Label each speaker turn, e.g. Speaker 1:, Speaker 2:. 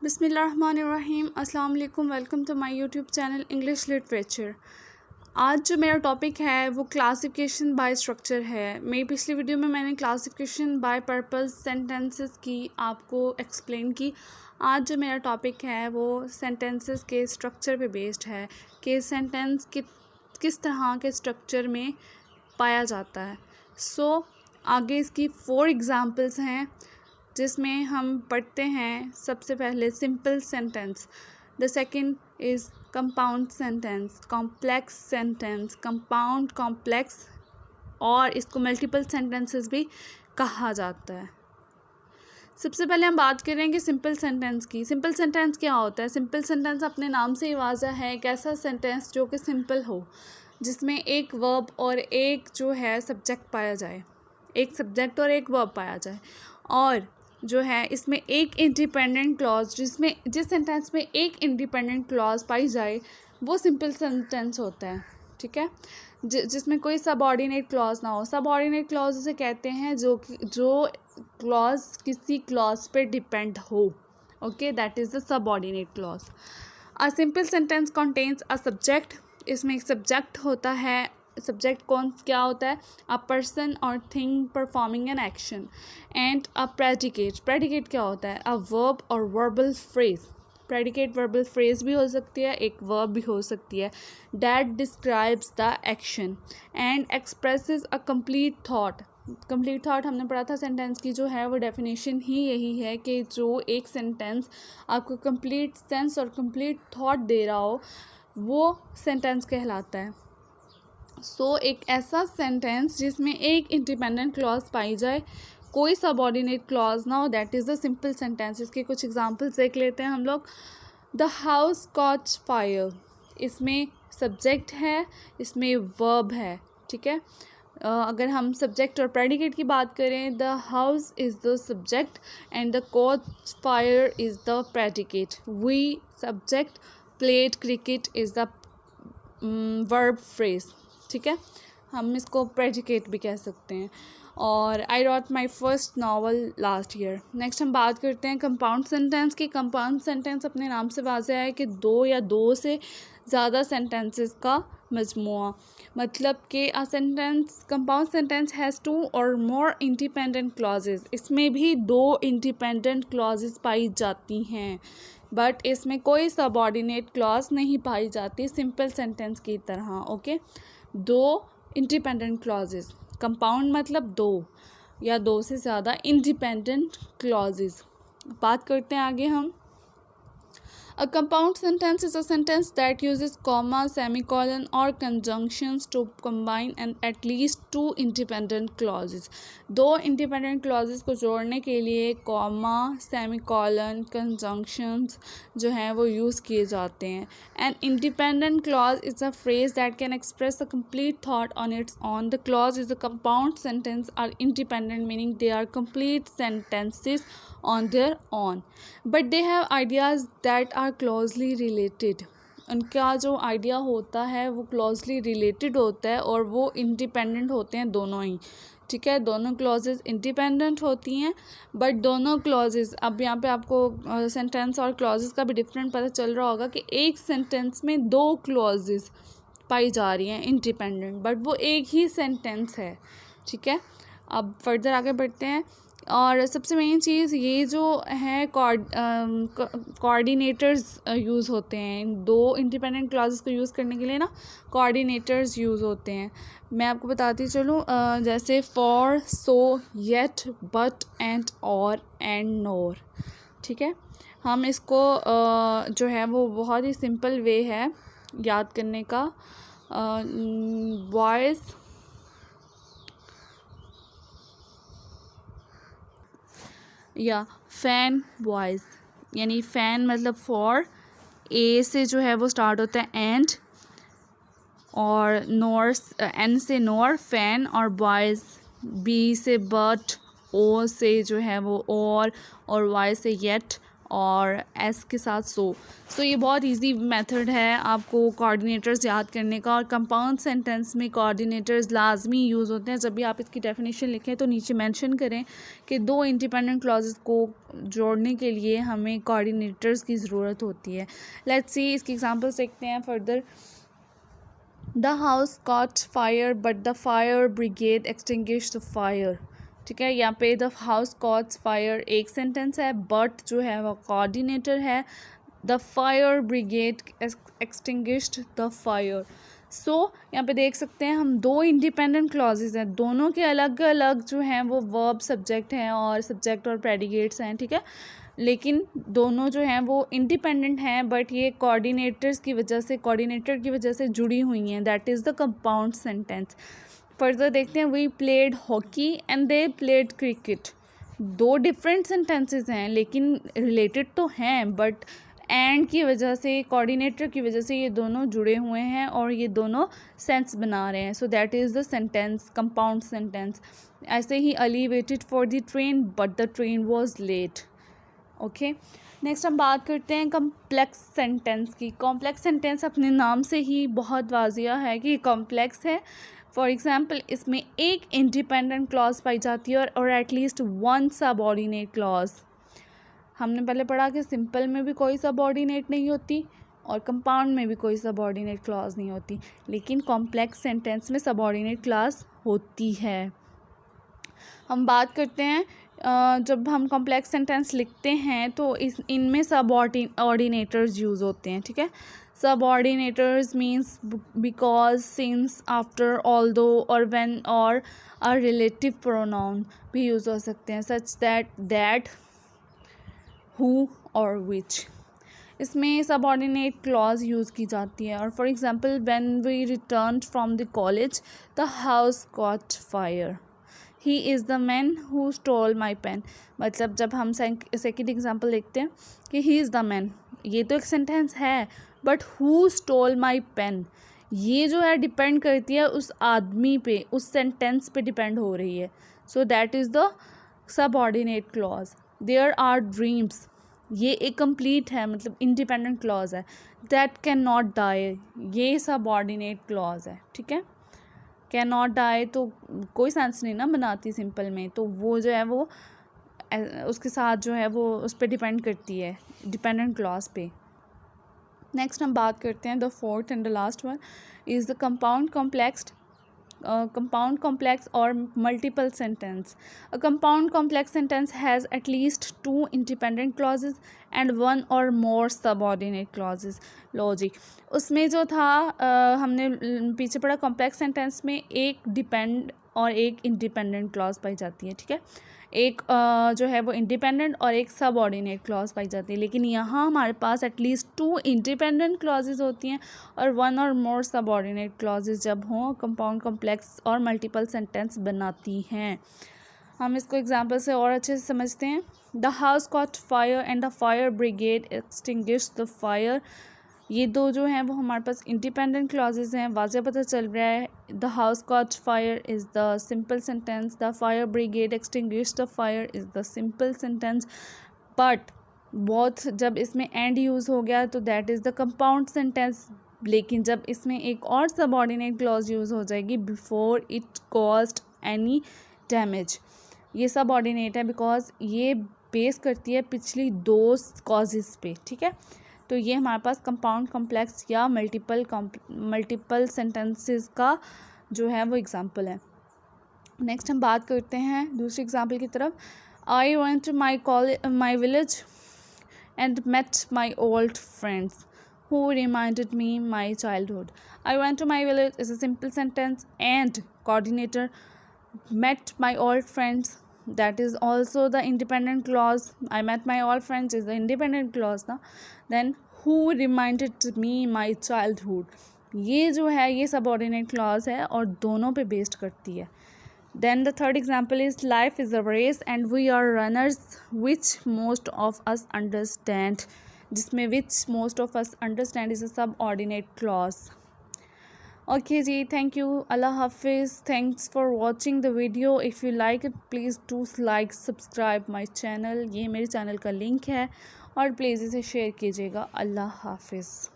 Speaker 1: बिस्मिल्लाहिर्रहमानिर्रहीम। अस्सलाम वालेकुम। Welcome to my YouTube channel English literature. आज जो मेरा टॉपिक है वो क्लासिफिकेशन बाय स्ट्रक्चर है। मेरी पिछली वीडियो में मैंने क्लासिफिकेशन बाय पर्पस सेंटेंसेस की आपको एक्सप्लेन की। आज जो मेरा टॉपिक है वो सेंटेंसेस के स्ट्रक्चर पे बेस्ड है कि सेंटेंस किस तरह के स्ट्रक्चर में पाया जाता है। आगे इसकी 4 एग्ज़ाम्पल्स हैं जिसमें हम पढ़ते हैं। सबसे पहले simple sentence, the second is compound sentence, complex sentence, compound, complex, और इसको मल्टीपल सेंटेंसेस भी कहा जाता है। सबसे पहले हम बात करेंगे सिंपल सेंटेंस की। सिंपल सेंटेंस क्या होता है? सिंपल सेंटेंस अपने नाम से ही वाज़ा है एक ऐसा सेंटेंस जो कि सिंपल हो, जिसमें एक वर्ब और एक जो है सब्जेक्ट पाया जाए, एक सब्जेक्ट और एक वर्ब पाया जाए, और जो है इसमें एक इंडिपेंडेंट क्लॉज, जिस सेंटेंस में एक इंडिपेंडेंट क्लॉज पाई जाए वो सिंपल सेंटेंस होता है। ठीक है, जिसमें कोई सबऑर्डिनेट क्लॉज ना हो। सबऑर्डिनेट क्लॉज उसे कहते हैं जो क्लॉज किसी क्लॉज पे डिपेंड हो। Okay, that is the subordinate clause. A simple sentence contains a subject. इसमें एक सब्जेक्ट होता है। सब्जेक्ट क्या होता है? अ पर्सन और thing performing an action, and a predicate. Predicate क्या होता है? अ वर्ब और verbal phrase. Predicate verbal phrase भी हो सकती है, एक वर्ब भी हो सकती है। That describes the action and expresses a complete thought. Complete thought हमने पढ़ा था सेंटेंस की, जो है वो डेफिनेशन ही यही है कि जो एक सेंटेंस आपको कंप्लीट सेंस और कंप्लीट थाट दे रहा हो वो सेंटेंस कहलाता है। एक ऐसा सेंटेंस जिसमें एक इंडिपेंडेंट क्लॉज पाई जाए, कोई सबऑर्डिनेट क्लॉज ना हो, that is the simple sentence. इसके कुछ एग्जांपल्स देख लेते हैं हम लोग। The house caught fire. इसमें सब्जेक्ट है, इसमें वर्ब है। ठीक है, अगर हम सब्जेक्ट और प्रेडिकेट की बात करें, the house is the subject and the caught fire is the predicate. We subject, played cricket is the verb phrase. ठीक है, हम इसको प्रेडिकेट भी कह सकते हैं। और I wrote my first novel last year. Next हम बात करते हैं कंपाउंड सेंटेंस की। कंपाउंड सेंटेंस अपने नाम से वाज़ेह है कि दो या दो से ज़्यादा सेंटेंसेस का मजमुआ। मतलब कि a sentence, compound sentence has 2 और मोर इंडिपेंडेंट क्लॉजेज। इसमें भी 2 इंडिपेंडेंट क्लॉजेज पाई जाती हैं, बट इसमें कोई सबऑर्डिनेट क्लॉज नहीं पाई जाती सिंपल सेंटेंस की तरह। Okay, 2 independent clauses. कंपाउंड मतलब 2 या 2 से ज़्यादा इंडिपेंडेंट क्लॉजेज। बात करते हैं आगे हम। A compound sentence is a sentence that uses comma, semicolon or conjunctions to combine and at least 2 independent clauses. 2 independent clauses को जोड़ने के लिए comma, semicolon, conjunctions जो हैं वो यूज़ किए जाते हैं। An independent clause is a phrase that can express a complete thought on its own. The clause is a compound sentence are independent, meaning they are complete sentences on their own, but they have ideas that are closely related. उनका जो idea होता है वो closely related होता है और वो independent होते हैं दोनों ही। ठीक है, दोनों क्लॉजेज इंडिपेंडेंट होती हैं, बट दोनों क्लॉजेज, अब यहाँ पे आपको सेंटेंस और क्लॉजेज का भी डिफरेंट पता चल रहा होगा कि एक सेंटेंस में 2 क्लॉजेज पाई जा रही हैं इंडिपेंडेंट, बट वो एक ही सेंटेंस है। ठीक है, अब फर्दर आगे बढ़ते हैं। और सबसे मेन चीज़ ये जो है कोऑर्डिनेटर्स यूज़ होते हैं। 2 इंडिपेंडेंट क्लॉजेस को यूज़ करने के लिए ना कोऑर्डिनेटर्स यूज़ होते हैं। मैं आपको बताती चलूँ, जैसे for, so, yet, but, and, और, एंड, नोर। ठीक है, हम इसको जो है वो बहुत ही सिंपल वे है याद करने का। वॉइस या फैन वॉइस, यानी फ़ैन मतलब फॉर, ए से जो है वो स्टार्ट होता है एंड, और नोर, एन से नोर, फैन, और बॉयज़, बी से बट, ओ से जो है वो और वाई से येट, और एस के साथ सो ये बहुत इजी मेथड है आपको कोऑर्डिनेटर्स याद करने का। और कंपाउंड सेंटेंस में कोऑर्डिनेटर्स लाजमी यूज़ होते हैं। जब भी आप इसकी डेफिनेशन लिखें तो नीचे मेंशन करें कि दो इंडिपेंडेंट क्लॉजेस को जोड़ने के लिए हमें कोऑर्डिनेटर्स की ज़रूरत होती है। लेट्स सी इसकी एग्जांपल्स देखते हैं further. The house caught fire but the fire brigade extinguished the fire. ठीक है, यहाँ पे द हाउस कॉट्स फायर एक सेंटेंस है, बट जो है वो कोऑर्डिनेटर है। The fire brigade extinguished the fire. So यहाँ पे देख सकते हैं हम दो इंडिपेंडेंट क्लॉजेज हैं, दोनों के अलग अलग जो हैं वो वर्ब सब्जेक्ट हैं और सब्जेक्ट और प्रेडिकेट्स हैं। ठीक है, लेकिन दोनों जो हैं वो इंडिपेंडेंट हैं, बट ये कोऑर्डिनेटर की वजह से जुड़ी हुई हैं। That is the compound sentence. Further देखते हैं, we played hockey and they played cricket. दो डिफरेंट सेंटेंसेस हैं लेकिन रिलेटेड तो हैं, बट एंड की वजह से, कोऑर्डिनेटर की वजह से ये दोनों जुड़े हुए हैं और ये दोनों सेंस बना रहे हैं। So that is the sentence, compound sentence. ऐसे ही Ali waited for the train but the train was late. Okay, next हम बात करते हैं कॉम्प्लेक्स सेंटेंस की। कॉम्प्लेक्स सेंटेंस अपने नाम से ही बहुत वाजिया है कि कॉम्प्लेक्स है। फॉर एग्ज़ाम्पल, इसमें एक इंडिपेंडेंट क्लॉज पाई जाती है और एटलीस्ट वन सबऑर्डिनेट क्लॉज। हमने पहले पढ़ा कि सिंपल में भी कोई सबऑर्डिनेट नहीं होती और कंपाउंड में भी कोई सबऑर्डिनेट क्लॉज नहीं होती, लेकिन कॉम्प्लेक्स सेंटेंस में सबऑर्डिनेट क्लॉज होती है। हम बात करते हैं जब हम कॉम्प्लेक्स सेंटेंस लिखते हैं तो इनमें सबऑर्डिनेटर्स यूज़ होते हैं। ठीक है, subordinators means because, since, after, although और व्हेन और अ रिलेटिव प्रोनाउन भी यूज़ हो सकते हैं, सच दैट, हु और विच। इसमें सबऑर्डिनेट क्लॉज यूज़ की जाती है। और for example, when we return from the college the house caught fire. He is the man who stole my pen. मतलब जब हम सेकेंड एग्जाम्पल देखते हैं कि ही इज़ द मैन, ये तो एक सेंटेंस है, but who stole my pen, ये जो है डिपेंड करती है उस आदमी पे, उस सेंटेंस पे डिपेंड हो रही है। So that is the subordinate clause. There are dreams, ये एक कंप्लीट है, मतलब इंडिपेंडेंट क्लॉज है। दैट कैन नॉट डाई, ये सबऑर्डिनेट क्लॉज है। ठीक है, कैन नॉट डाई तो कोई सेंस नहीं ना बनाती सिंपल में, तो वो जो है वो उसके साथ जो है वो उस पर डिपेंड करती है, डिपेंडेंट क्लॉज पे। नेक्स्ट हम बात करते हैं the fourth and the last one is the compound complex or multiple sentence. A compound complex sentence has at least two independent clauses and one or more subordinate clauses. लो जी, उसमें जो था हमने पीछे पढ़ा, कॉम्प्लेक्स सेंटेंस में एक depend और एक इंडिपेंडेंट क्लॉज पाई जाती है। ठीक है, एक जो है वो इंडिपेंडेंट और एक सबऑर्डिनेट क्लॉज पाई जाती है, लेकिन यहाँ हमारे पास एटलीस्ट टू इंडिपेंडेंट क्लॉजेज होती हैं और वन और मोर सबऑर्डिनेट क्लॉजेज जब हों, कंपाउंड, कॉम्प्लेक्स और मल्टीपल सेंटेंस बनाती हैं। हम इसको एग्जांपल से और अच्छे से समझते हैं। The house caught fire and the fire brigade extinguished the fire. ये दो जो हैं वो हमारे पास इंडिपेंडेंट क्लॉजेज हैं, वाज़े पता चल रहा है। The house caught fire is the simple sentence, the fire brigade extinguished the fire is the simple sentence. But both जब इसमें एंड यूज़ हो गया तो that is the compound sentence. लेकिन जब इसमें एक और सबऑर्डिनेट क्लॉज यूज़ हो जाएगी, before it caused any damage, ये सबऑर्डिनेट है बिकॉज ये बेस करती है पिछली दो कॉजेज़ पे। ठीक है, तो ये हमारे पास कंपाउंड, कॉम्प्लेक्स या मल्टीपल सेंटेंसेस का जो है वो एग्जांपल है। नेक्स्ट हम बात करते हैं दूसरी एग्जांपल की तरफ। I went to my village and met my old friends who reminded me my childhood. I went to my village is a simple sentence and coordinator. Met my old friends, that is also the independent clause. I met my old friends is the independent clause ना. Then who reminded me my childhood, ये जो है ये subordinate clause है और दोनों पे based करती है। Then the third example is life is a race and we are runners, which most of us understand, जिसमें which most of us understand is a subordinate clause. Okay ji, thank you, Allah Hafiz, thanks for watching the video. If you like it, please do like, subscribe my channel. ये मेरे channel का link है और please इसे share कीजिएगा। अल्लाह हाफ़िज़।